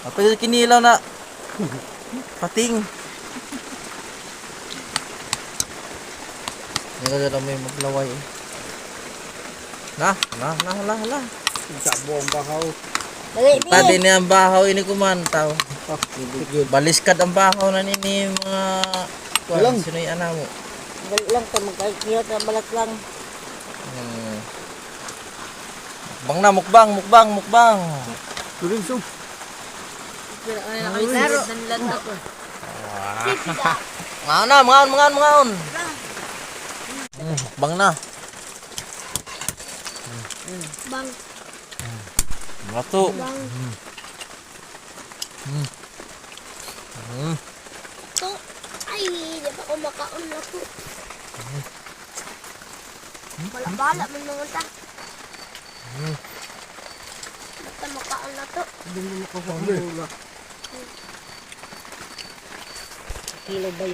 Apa yung kinilaw na pating. Hindi ka may maglaway eh. Hala. Sa buong bahaw. Dali Tadi ni. ni ang bahaw ini kumantaw. Baliskad ang bahaw na nini mga Walang. sino yung anak mo? Dali lang ta magkakiyot na balat lang. Mukbang na, mukbang. Tuloy so. Laro ng lato. Mangaon. Mukbang na. Bang. Lato. Bang. To. Ay, di ba ko makaon na to. Bala-bala man naman ta. Basta makaon na to. Hindi mo makapamula. Kilo ba